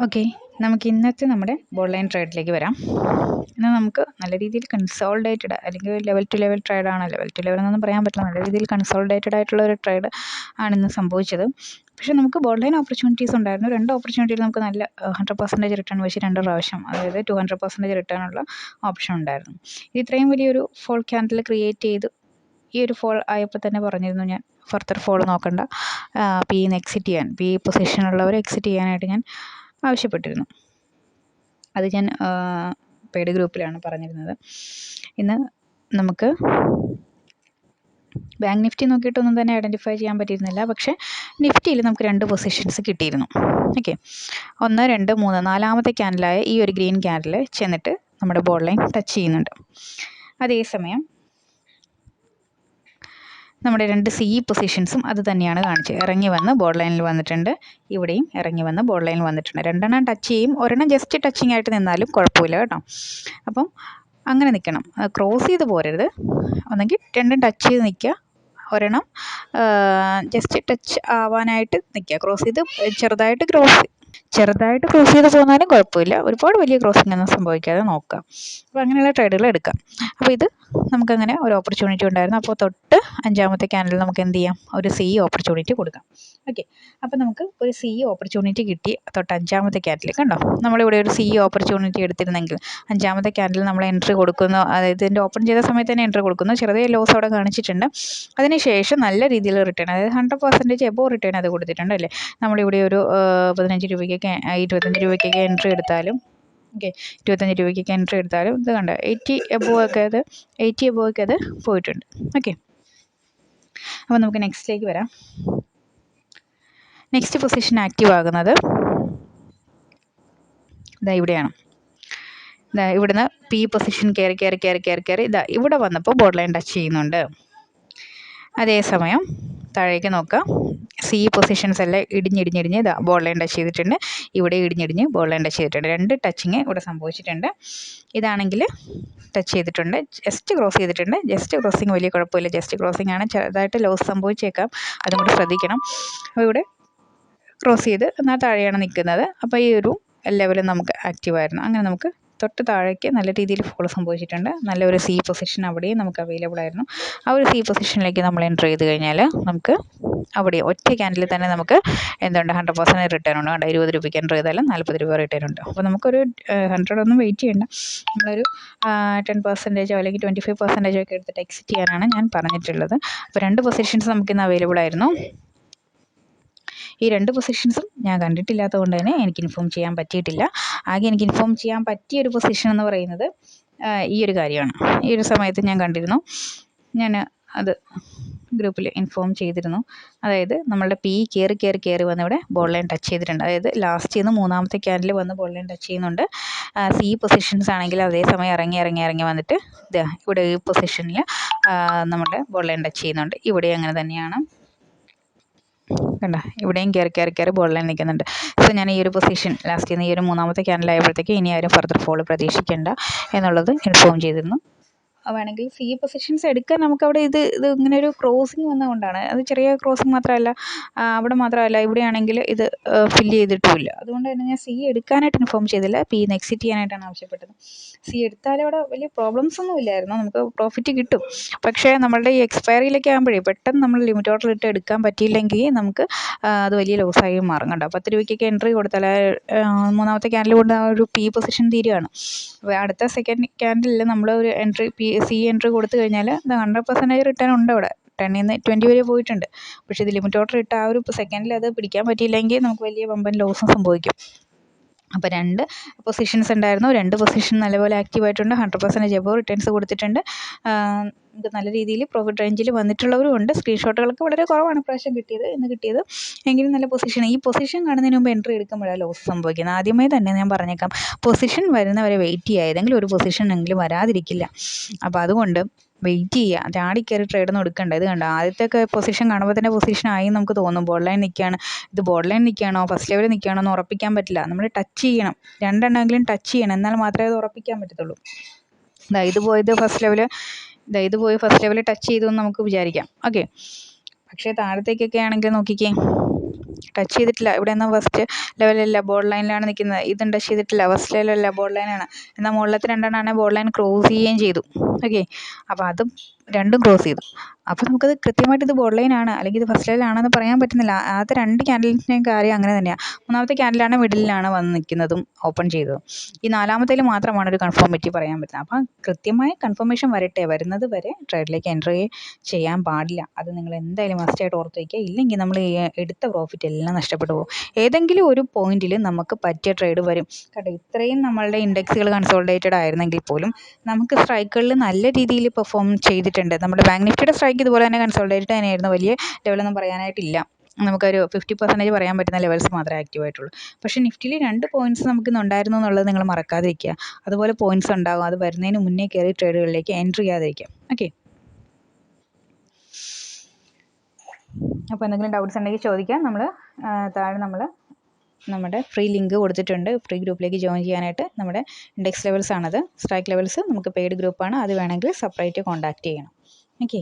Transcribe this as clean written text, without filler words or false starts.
Okay, നമുക്ക് ഇന്നത്തെ നമ്മുടെ ബോൾ ലൈൻ ട്രേഡിലേക്ക് വരാം. എന്നാൽ നമുക്ക് നല്ല രീതിയിൽ കൺസോൾഡേറ്റഡ് അല്ലെങ്കിൽ ലെവൽ ടു ലെവൽ ട്രേഡാണ്. ലെവൽ ടു ലെവൽ എന്നൊന്നും പറയാൻ പറ്റില്ല, നല്ല രീതിയിൽ കൺസോൾഡേറ്റഡ് ആയിട്ടുള്ള ഒരു ട്രേഡ് ആണ് ഇന്ന് സംഭവിച്ചത്. പക്ഷേ നമുക്ക് ബോൾ ലൈൻ ഓപ്പർച്യൂണിറ്റീസ് ഉണ്ടായിരുന്നു. 2 ഓപ്പർച്യൂണിറ്റിയിൽ നമുക്ക് നല്ല 100% റിട്ടേൺ വെച്ച് 2 പ്രാവശ്യം, അതായത് 200% റിട്ടേണുള്ള ഓപ്ഷൻ ഉണ്ടായിരുന്നു. ഇത് ഇത്രയും വലിയൊരു ഫോൾ ക്യാൻഡിൽ ക്രിയേറ്റ് ചെയ്ത് ഈ ഒരു ഫോൾ ആയപ്പോൾ തന്നെ പറഞ്ഞിരുന്നു ഞാൻ ഫർദർ ഫോൾ നോക്കണ്ട, പിന്ന് എക്സിറ്റ് ചെയ്യാൻ, പി പൊസിഷനുള്ളവർ എക്സിറ്റ് ചെയ്യാനായിട്ട് ഞാൻ ആവശ്യപ്പെട്ടിരുന്നു. അത് ഞാൻ പെയ്ഡ് ഗ്രൂപ്പിലാണ് പറഞ്ഞിരുന്നത്. ഇന്ന് നമുക്ക് ബാങ്ക് നിഫ്റ്റി നോക്കിയിട്ടൊന്നും തന്നെ ഐഡൻറ്റിഫൈ ചെയ്യാൻ പറ്റിയിരുന്നില്ല. പക്ഷേ നിഫ്റ്റിയിൽ നമുക്ക് 2 പൊസിഷൻസ് കിട്ടിയിരുന്നു. ഓക്കെ, 1, 2, 3 നാലാമത്തെ ക്യാൻഡിലായ ഈ ഒരു ഗ്രീൻ ക്യാൻഡിൽ ചെന്നിട്ട് നമ്മുടെ ബോൾ ലൈൻ ടച്ച് ചെയ്യുന്നുണ്ട്. അതേസമയം നമ്മുടെ 2 സി പൊസിഷൻസും അത് തന്നെയാണ് കാണിച്ചത്. ഇറങ്ങി വന്ന് ബോർഡ് ലൈനിൽ വന്നിട്ടുണ്ട്, ഇവിടെയും ഇറങ്ങി വന്ന് ബോർഡ് ലൈനിൽ വന്നിട്ടുണ്ട്. 2 ടച്ച് ചെയ്യും, ഒരെണ്ണം ജസ്റ്റ് ടച്ചിങ് ആയിട്ട് നിന്നാലും കുഴപ്പമില്ല കേട്ടോ. അപ്പം അങ്ങനെ നിൽക്കണം, ക്രോസ് ചെയ്ത് പോരരുത്. ഒന്നെങ്കിൽ 2 ടച്ച് ചെയ്ത് നിൽക്കുക, ഒരെണ്ണം ജസ്റ്റ് ടച്ച് ആവാനായിട്ട് നിൽക്കുക. ക്രോസ് ചെയ്ത് ചെറുതായിട്ട് ക്രോസ് ചെയ്ത് പോന്നാലും കുഴപ്പമില്ല, ഒരുപാട് വലിയ ക്രോസിംഗ് ഒന്നും സംഭവിക്കാതെ നോക്കുക. അപ്പോൾ അങ്ങനെയുള്ള ട്രേഡുകൾ എടുക്കാം. അപ്പോൾ ഇത് നമുക്കങ്ങനെ ഒരു ഓപ്പർച്യൂണിറ്റി ഉണ്ടായിരുന്നു. അപ്പോൾ തൊട്ട് 5-ാമത്തെ ക്യാൻഡിൽ നമുക്ക് എന്ത് ചെയ്യാം, ഒരു സി ഓപ്പർച്യൂണിറ്റി കൊടുക്കാം. ഓക്കെ, അപ്പോൾ നമുക്ക് ഒരു സി ഓപ്പർച്യൂണിറ്റി കിട്ടി തൊട്ട് 5-ാമത്തെ ക്യാൻഡിൽ. കണ്ടോ, നമ്മളിവിടെ ഒരു സി ഓപ്പർച്യൂണിറ്റി എടുത്തിരുന്നെങ്കിൽ 5-ാമത്തെ ക്യാൻഡിൽ നമ്മൾ എൻട്രി കൊടുക്കുന്നു, അതായത് ഇതിൻ്റെ ഓപ്പൺ ചെയ്ത സമയത്ത് തന്നെ എൻട്രി കൊടുക്കുന്നു. ചെറുതായി ലോസ് അവിടെ കാണിച്ചിട്ടുണ്ട്. അതിനുശേഷം നല്ല രീതിയിൽ റിട്ടേൺ, അതായത് 100% എബോവ് റിട്ടേൺ അത് കൊടുത്തിട്ടുണ്ട് അല്ലേ. നമ്മളിവിടെ ഒരു 15 രൂപയ്ക്കൊക്കെ 25 രൂപയ്ക്കൊക്കെ എൻട്രി എടുത്താലും, ഓക്കെ, 25 രൂപയ്ക്കൊക്കെ എൻട്രി എടുത്താലും ഇത് കണ്ട 80 എബോവൊക്കെ അത് പോയിട്ടുണ്ട്. ഓക്കെ, അപ്പോൾ നമുക്ക് നെക്സ്റ്റിലേക്ക് വരാം. നെക്സ്റ്റ് പൊസിഷൻ ആക്റ്റീവ് ആകുന്നത് ഇതാ ഇവിടെയാണ്. ഇവിടുന്ന് പി പൊസിഷൻ കയറി ഇതാ ഇവിടെ വന്നപ്പോൾ ബോർഡ് ലൈൻ ടച്ച് ചെയ്യുന്നുണ്ട്. അതേസമയം താഴേക്ക് നോക്കാം, സി പൊസിഷൻസ് എല്ലാം ഇടിഞ്ഞിടിഞ്ഞിടിഞ്ഞ് ഇതാ ബോർഡ് ലൈൻ ടച്ച് ചെയ്തിട്ടുണ്ട്, ഇവിടെ ഇടിഞ്ഞിടിഞ്ഞ് ബോർഡ് ലൈൻ ടച്ച് ചെയ്തിട്ടുണ്ട്. 2 ടച്ചിങ് ഇവിടെ സംഭവിച്ചിട്ടുണ്ട്. ഇതാണെങ്കിൽ ടച്ച് ചെയ്തിട്ടുണ്ട്, ജസ്റ്റ് ക്രോസ് ചെയ്തിട്ടുണ്ട്. ജസ്റ്റ് ക്രോസിങ് വലിയ കുഴപ്പമില്ല, ജസ്റ്റ് ക്രോസിങ് ആണ്, ചെറുതായിട്ട് ലോസ് സംഭവിച്ചേക്കാം, അതും കൂടി ശ്രദ്ധിക്കണം. അപ്പോൾ ഇവിടെ ക്രോസ് ചെയ്ത് എന്നാൽ താഴെയാണ് നിൽക്കുന്നത്. അപ്പോൾ ഈ ഒരു ലെവലും നമുക്ക് ആക്റ്റീവായിരുന്നു. അങ്ങനെ നമുക്ക് തൊട്ട് താഴേക്ക് നല്ല രീതിയിൽ ഫോൾ സംഭവിച്ചിട്ടുണ്ട്. നല്ലൊരു സി പൊസിഷൻ അവിടെയും നമുക്ക് അവൈലബിൾ ആയിരുന്നു. ആ ഒരു സി പൊസിഷനിലേക്ക് നമ്മൾ എൻ്റർ ചെയ്ത് കഴിഞ്ഞാൽ നമുക്ക് അവിടെ ഒറ്റ ക്യാൻഡിൽ തന്നെ നമുക്ക് എന്തുണ്ട് 100% റിട്ടേൺ ഉണ്ട്. 20 രൂപയ്ക്ക് എൻ്റർ ചെയ്താലും 40 രൂപ റിട്ടേൺ ഉണ്ട്. അപ്പോൾ നമുക്കൊരു 100 ഒന്നും വെയിറ്റ് ചെയ്യേണ്ട, നമ്മളൊരു 10% അല്ലെങ്കിൽ 25% ഒക്കെ എടുത്തിട്ട് എക്സിറ്റ് ചെയ്യാനാണ് ഞാൻ പറഞ്ഞിട്ടുള്ളത്. അപ്പോൾ 2 പൊസിഷൻസ് നമുക്കിന്ന് അവൈലബിൾ ആയിരുന്നു. ഈ 2 പൊസിഷൻസും ഞാൻ കണ്ടിട്ടില്ലാത്തത് കൊണ്ട് തന്നെ എനിക്ക് ഇൻഫോം ചെയ്യാൻ പറ്റിയിട്ടില്ല. ആകെ എനിക്ക് ഇൻഫോം ചെയ്യാൻ പറ്റിയൊരു പൊസിഷൻ എന്ന് പറയുന്നത് ഈ ഒരു കാര്യമാണ്. ഈ ഒരു സമയത്ത് ഞാൻ കണ്ടിരുന്നു, ഞാൻ അത് ഗ്രൂപ്പിൽ ഇൻഫോം ചെയ്തിരുന്നു. അതായത് നമ്മളുടെ പി കയറി വന്ന് ഇവിടെ ബോൾ ലൈൻ ടച്ച് ചെയ്തിട്ടുണ്ട്. അതായത് ലാസ്റ്റ് നിന്ന് 3-ാമത്തെ ക്യാൻഡിൽ വന്ന് ബോൾ ലൈൻ ടച്ച് ചെയ്യുന്നുണ്ട്. സി പൊസിഷൻസ് ആണെങ്കിൽ അതേസമയം ഇറങ്ങി വന്നിട്ട് ഇവിടെ ഈ പൊസിഷനിൽ നമ്മുടെ ബോൾ ലൈൻ ടച്ച് ചെയ്യുന്നുണ്ട്. ഇവിടെ അങ്ങനെ തന്നെയാണ്, കണ്ട ഇവിടെയും കയറി ബോൾ ലൈൻ നിൽക്കുന്നുണ്ട്. സോ ഞാൻ ഈ ഒരു പൊസിഷൻ ലാസ്റ്റ് നിന്ന് ഈ ഒരു 3-ാമത്തെ ക്യാൻഡിലായപ്പോഴത്തേക്ക് ഇനി ആരും ഫർദർ ഫോൾ പ്രതീക്ഷിക്കേണ്ട എന്നുള്ളത് ഇൻഫോം ചെയ്തിരുന്നു. വേണമെങ്കിൽ സി പൊസിഷൻസ് എടുക്കാൻ നമുക്കവിടെ ഇത് ഇങ്ങനെ ഒരു ക്രോസിങ് വന്നതുകൊണ്ടാണ്. അത് ചെറിയ ക്രോസിങ് മാത്രമല്ല, അവിടെ മാത്രമല്ല ഇവിടെയാണെങ്കിൽ ഇത് ഫില്ല് ചെയ്തിട്ടുമില്ല. അതുകൊണ്ട് തന്നെ ഞാൻ സി എടുക്കാനായിട്ട് ഇൻഫോം ചെയ്തില്ല, പിന്ന് എക്സിറ്റ് ചെയ്യാനായിട്ടാണ് ആവശ്യപ്പെട്ടത്. സി എടുത്താലും അവിടെ വലിയ പ്രോബ്ലംസ് ഒന്നും ഇല്ലായിരുന്നു, നമുക്ക് പ്രോഫിറ്റ് കിട്ടും. പക്ഷേ നമ്മളുടെ ഈ എക്സ്പയറിയിലേക്ക് ആകുമ്പോഴേ പെട്ടെന്ന് നമ്മൾ ലിമിറ്റ് ഓർഡർ ഇട്ട് എടുക്കാൻ പറ്റിയില്ലെങ്കിൽ നമുക്ക് അത് വലിയ ലോസായി മാറും. കണ്ടോ, 10 രൂപയ്ക്കൊക്കെ എൻട്രി കൊടുത്താൽ 3-ാമത്തെ ക്യാൻഡിൽ കൊണ്ട് ആ ഒരു പി പൊസിഷൻ തീരുകയാണ്. അപ്പോൾ അടുത്ത സെക്കൻഡ് ക്യാൻഡിൽ നമ്മൾ ഒരു സി എൻട്രി കൊടുത്തു കഴിഞ്ഞാൽ 100% റിട്ടേൺ ഉണ്ട്. അവിടെ 10 നിന്ന് 20 വരെ പോയിട്ടുണ്ട്. പക്ഷേ ഇത് ലിമിറ്റ് ഓർഡർ ഇട്ട് ആ ഒരു സെക്കൻഡിൽ അത് പിടിക്കാൻ പറ്റിയില്ലെങ്കിൽ നമുക്ക് വലിയ വമ്പൻ ലോസും സംഭവിക്കും. അപ്പോൾ 2 പൊസിഷൻസ് ഉണ്ടായിരുന്നു. 2 പൊസിഷൻ നല്ലപോലെ ആക്റ്റീവായിട്ടുണ്ട്. 100% എബോവ് റിട്ടേൺസ് കൊടുത്തിട്ടുണ്ട്. ഇത് നല്ല രീതിയിൽ പ്രോഫിറ്റ് റേഞ്ചിൽ വന്നിട്ടുള്ളവരും ഉണ്ട്. സ്ക്രീൻഷോട്ടുകൾക്ക് വളരെ കുറവാണ് ഇപ്രാവശ്യം ഇന്ന് കിട്ടിയത്. എങ്കിലും നല്ല പൊസിഷൻ, ഈ പൊസിഷൻ കാണുന്നതിന് മുമ്പ് എൻട്രി എടുക്കുമ്പോഴാണ് ലോസ് സംഭവിക്കുന്നത്. ആദ്യമേ തന്നെ ഞാൻ പറഞ്ഞേക്കാം, പൊസിഷൻ വരുന്നവരെ വെയിറ്റ് ചെയ്യുക, ഏതെങ്കിലും ഒരു പൊസിഷൻ എങ്കിലും വരാതിരിക്കില്ല. അപ്പോൾ അതുകൊണ്ട് വെയിറ്റ് ചെയ്യുക, ചാടിക്കയറി ട്രേഡൊന്നും എടുക്കണ്ട. ഇത് കണ്ട ആദ്യത്തെ പൊസിഷൻ കാണുമ്പോൾ തന്നെ പൊസിഷൻ ആയി നമുക്ക് തോന്നും, ബോർഡ് ലൈൻ നിൽക്കുകയാണ്. ഇത് ബോർഡ് ലൈൻ നിൽക്കുകയാണോ ഫസ്റ്റ് ലെവൽ നിൽക്കുകയാണോ എന്ന് ഉറപ്പിക്കാൻ പറ്റില്ല. നമ്മൾ ടച്ച് ചെയ്യണം, 2 എണ്ണമെങ്കിലും ടച്ച് ചെയ്യണം, എന്നാൽ മാത്രമേ അത് ഉറപ്പിക്കാൻ പറ്റത്തുള്ളൂ. ഇത് പോയി ഫസ്റ്റ് ലെവൽ ടച്ച് ചെയ്തു എന്ന് നമുക്ക് വിചാരിക്കാം. ഓക്കെ, പക്ഷേ താഴത്തേക്കൊക്കെ ആണെങ്കിൽ നോക്കിക്കേ, ടച്ച് ചെയ്തിട്ടില്ല. ഇവിടെ ഒന്നും ഫസ്റ്റ് ലെവലല്ല, ബോർഡർ ലൈനിലാണ് നിൽക്കുന്നത്. ഇതും ടച്ച് ചെയ്തിട്ടില്ല, ഫസ്റ്റ് ലെവലല്ല, ബോർഡർ ലൈനാണ്. എന്നാൽ മുകളിലത്തെ രണ്ടെണ്ണമാണ് ബോർഡർ ലൈൻ ക്രോസ് ചെയ്യുകയും ചെയ്തു. ഓക്കെ, അപ്പോൾ അതും രണ്ടും ക്രോസ് ചെയ്തു. അപ്പോൾ നമുക്കത് കൃത്യമായിട്ട് ഇത് ബോർഡർ ലൈനാണ് അല്ലെങ്കിൽ ഇത് ഫസ്റ്റ് ലെവലാണെന്ന് പറയാൻ പറ്റുന്നില്ല. ആദ്യത്തെ രണ്ട് ക്യാൻഡിലിൻ്റെയും കാര്യം അങ്ങനെ തന്നെയാണ്. മൂന്നാമത്തെ ക്യാൻഡിലാണ് മിഡിലാണ് വന്ന് നിൽക്കുന്നതും ഓപ്പൺ ചെയ്തതും. ഈ നാലാമത്തേൽ മാത്രമാണ് ഒരു കൺഫോമിറ്റി പറയാൻ പറ്റുന്നത്. അപ്പം കൃത്യമായ കൺഫർമേഷൻ വരട്ടെ, വരുന്നത് വരെ ട്രേഡിലേക്ക് എൻ്റർ ചെയ്യാൻ പാടില്ല. അത് നിങ്ങൾ എന്തായാലും മസ്റ്റായിട്ട് ഓർത്ത് വയ്ക്കുക. ഇല്ലെങ്കിൽ നമ്മൾ എടുത്ത പ്രോഫിറ്റ് എല്ലാം നഷ്ടപ്പെട്ടു പോകും. ഏതെങ്കിലും ഒരു പോയിന്റിൽ നമുക്ക് പറ്റിയ ട്രേഡ് വരും കേട്ടോ. ഇത്രയും നമ്മളുടെ ഇൻഡെക്സുകൾ കൺസോളിഡേറ്റഡ് ആയിരുന്നെങ്കിൽ പോലും നമുക്ക് സ്ട്രൈക്കുകളിൽ നല്ല രീതിയിൽ പെർഫോം ചെയ്തിട്ടുണ്ട്. നമ്മുടെ ബാങ്ക് നിഫ്റ്റിയുടെ സ്ട്രൈക്ക് ഇതുപോലെ തന്നെ കൺസോളിഡേറ്റഡ് തന്നെയായിരുന്നു. വലിയ ലെവലൊന്നും പറയാനായിട്ടില്ല. നമുക്കൊരു 50% പറയാൻ പറ്റുന്ന ലെവൽസ് മാത്രമേ ആക്റ്റീവായിട്ടുള്ളൂ. പക്ഷേ നിഫ്റ്റിയിൽ 2 പോയിൻറ്റ്സ് നമുക്കിന്ന് ഉണ്ടായിരുന്നു എന്നുള്ളത് നിങ്ങൾ മറക്കാതിരിക്കുക. അതുപോലെ പോയിൻറ്റ്സ് ഉണ്ടാകും. അത് വരുന്നതിന് മുന്നേ കയറി ട്രേഡുകളിലേക്ക് എൻട്രി ചെയ്യാതിരിക്കുക. ഓക്കെ, അപ്പോൾ എന്തെങ്കിലും ഡൗട്ട്സ് ഉണ്ടെങ്കിൽ ചോദിക്കാം. താഴെ നമ്മുടെ ഫ്രീ ലിങ്ക് കൊടുത്തിട്ടുണ്ട്. ഫ്രീ ഗ്രൂപ്പിലേക്ക് ജോയിൻ ചെയ്യാനായിട്ട്. നമ്മുടെ ഇൻഡെക്സ് ലെവൽസ് ആണത്, സ്ട്രൈക്ക് ലെവൽസ് നമുക്ക് പെയ്ഡ് ഗ്രൂപ്പാണ്. അത് വേണമെങ്കിൽ സെപ്പറേറ്റ് കോൺടാക്റ്റ് ചെയ്യണം. ഓക്കെ.